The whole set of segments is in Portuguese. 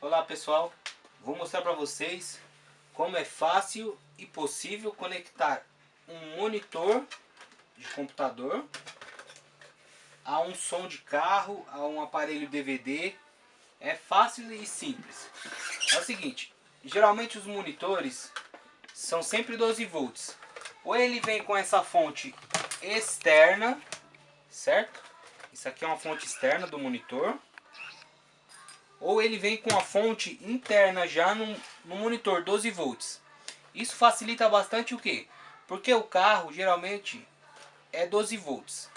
Olá pessoal, vou mostrar para vocês como é fácil e possível conectar um monitor de computador a um som de carro, a um aparelho DVD. É fácil e simples. É o seguinte, geralmente os monitores são sempre 12 volts. Ou ele vem com essa fonte externa, certo? Isso aqui é uma fonte externa do monitor. Ou ele vem com a fonte interna já no monitor 12 volts. Isso facilita bastante o que? Porque o carro geralmente é 12 volts.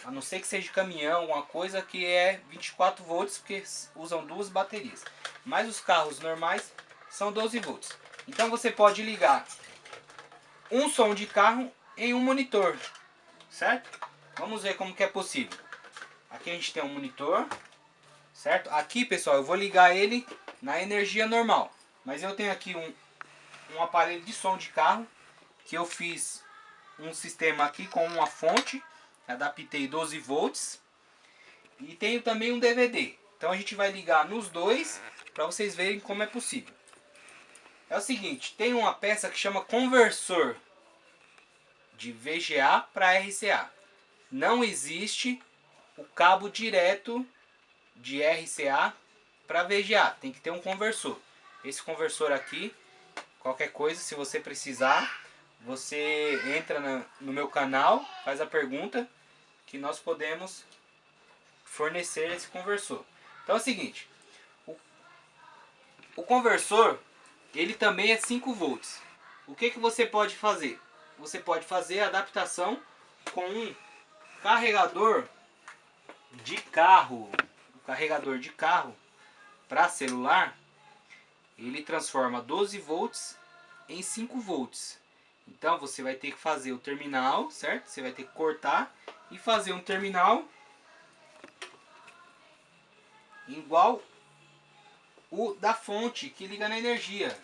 A não ser que seja caminhão, alguma coisa que é 24 volts, porque usam duas baterias. Mas os carros normais são 12 volts. Então você pode ligar um som de carro em um monitor, certo? Vamos ver como que é possível. Aqui a gente tem um monitor, certo? Aqui, pessoal, eu vou ligar ele na energia normal. Mas eu tenho aqui um aparelho de som de carro, que eu fiz um sistema aqui com uma fonte, adaptei 12 volts. E tenho também um DVD. Então a gente vai ligar nos dois, para vocês verem como é possível. É o seguinte, tem uma peça que chama conversor de VGA para RCA. Não existe o cabo direto de RCA para VGA, tem que ter um conversor. Esse conversor aqui, qualquer coisa, se você precisar, você entra no meu canal, faz a pergunta que nós podemos fornecer esse conversor. Então é o seguinte, o conversor, ele também é 5 volts. O que você pode fazer? Você pode fazer a adaptação com um carregador de carro. O carregador de carro para celular, ele transforma 12 volts em 5 volts. Então você vai ter que fazer o terminal, certo? Você vai ter que cortar e fazer um terminal igual o da fonte que liga na energia.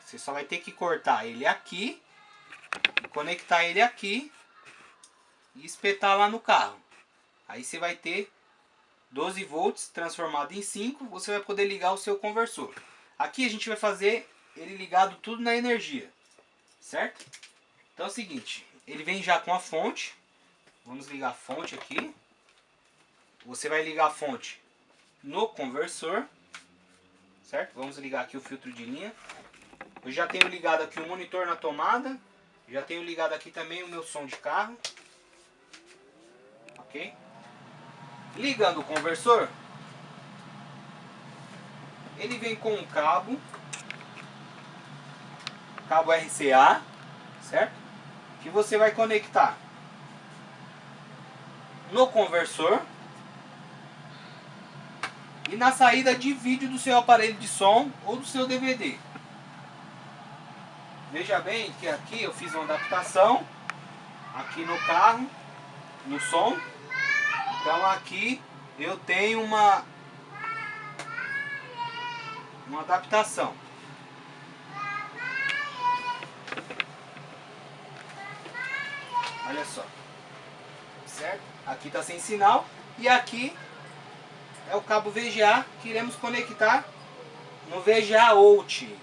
Você só vai ter que cortar ele aqui, conectar ele aqui e espetar lá no carro. Aí você vai ter 12 volts transformado em 5, você vai poder ligar o seu conversor. Aqui a gente vai fazer ele ligado tudo na energia, certo? Então é o seguinte, ele vem já com a fonte. Vamos ligar a fonte aqui. Você vai ligar a fonte no conversor, certo? Vamos ligar aqui o filtro de linha. Eu já tenho ligado aqui o monitor na tomada. Já tenho ligado aqui também o meu som de carro. Ok? Ligando o conversor, ele vem com um cabo RCA, certo? Que você vai conectar no conversor e na saída de vídeo do seu aparelho de som ou do seu DVD. Veja bem que aqui eu fiz uma adaptação aqui no carro, no som. Então aqui eu tenho uma adaptação. Olha só, certo? Aqui está sem sinal e aqui é o cabo VGA que iremos conectar no VGA Out.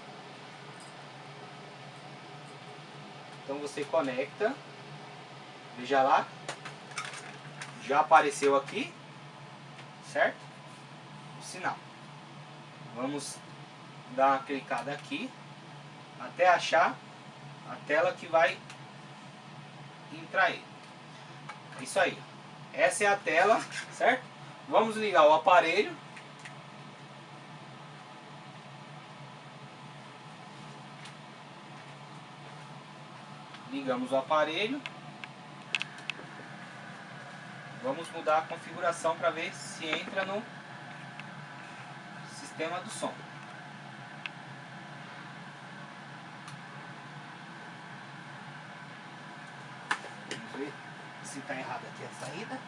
Então você conecta, veja lá, já apareceu aqui, certo? O sinal. Vamos dar uma clicada aqui até achar a tela que vai entrar aí. É isso aí. Essa é a tela, certo? Vamos ligar o aparelho. Ligamos o aparelho. Vamos mudar a configuração para ver se entra no sistema do som. Vamos ver se está errado aqui a saída.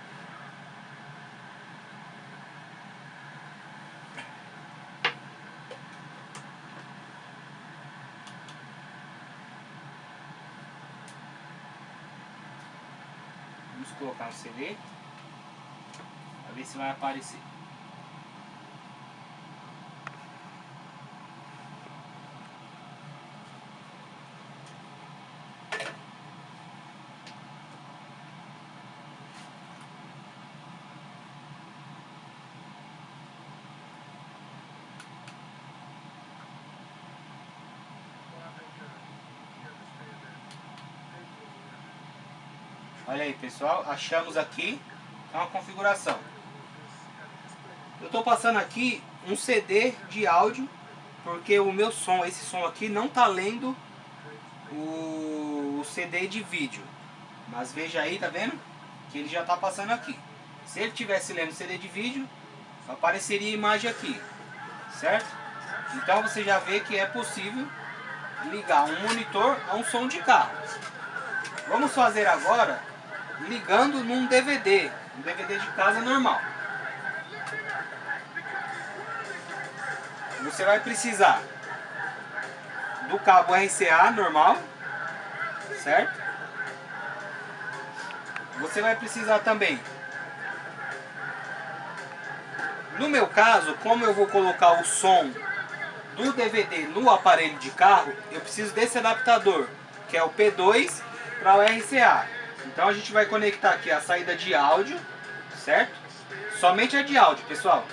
Vamos colocar o CD para ver se vai aparecer. Olha aí, pessoal, achamos aqui uma configuração. Eu estou passando aqui um CD de áudio, porque o meu som, esse som aqui, não está lendo o CD de vídeo. Mas veja aí, tá vendo? Que ele já está passando aqui. Se ele tivesse lendo o CD de vídeo, apareceria a imagem aqui, certo? Então você já vê que é possível ligar um monitor a um som de carro. Vamos fazer agora ligando num DVD, um DVD de casa normal. Você vai precisar do cabo RCA normal, certo? Você vai precisar também, no meu caso, como eu vou colocar o som do DVD no aparelho de carro, eu preciso desse adaptador, que é o P2 para o RCA. Então a gente vai conectar aqui a saída de áudio, certo? Somente a de áudio, pessoal,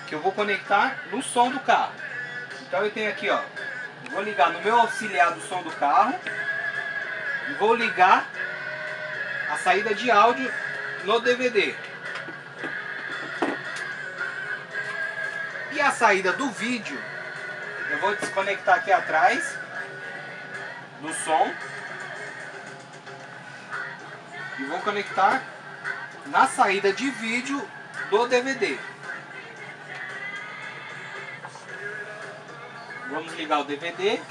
que eu vou conectar no som do carro. Então eu tenho aqui, ó, vou ligar no meu auxiliar do som do carro e vou ligar a saída de áudio no DVD. E a saída do vídeo, eu vou desconectar aqui atrás do som e vou conectar na saída de vídeo do DVD. Vamos ligar o DVD.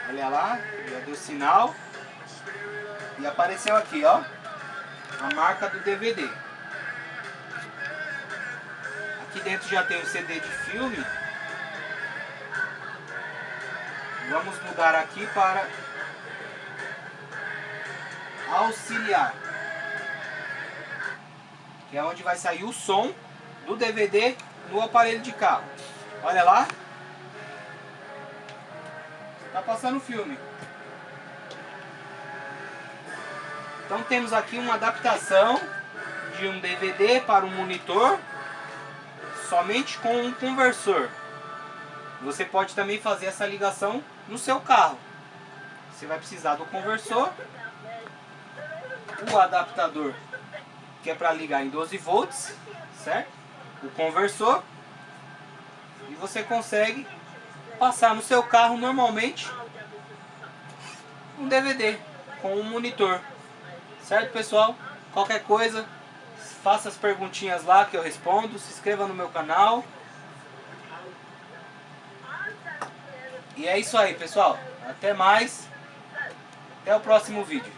Olha lá, já deu sinal. E apareceu aqui, ó, a marca do DVD. Aqui dentro já tem o CD de filme. Vamos mudar aqui para auxiliar, que é onde vai sair o som do DVD no aparelho de carro. Olha lá, está passando o filme. Então temos aqui uma adaptação de um DVD para um monitor somente com um conversor. Você pode também fazer essa ligação no seu carro. Você vai precisar do conversor, o adaptador, que é para ligar em 12 volts, certo? O conversor, e você consegue passar no seu carro normalmente um DVD com um monitor, certo, pessoal? Qualquer coisa, faça as perguntinhas lá que eu respondo, se inscreva no meu canal. E é isso aí, pessoal. Até mais. Até o próximo vídeo.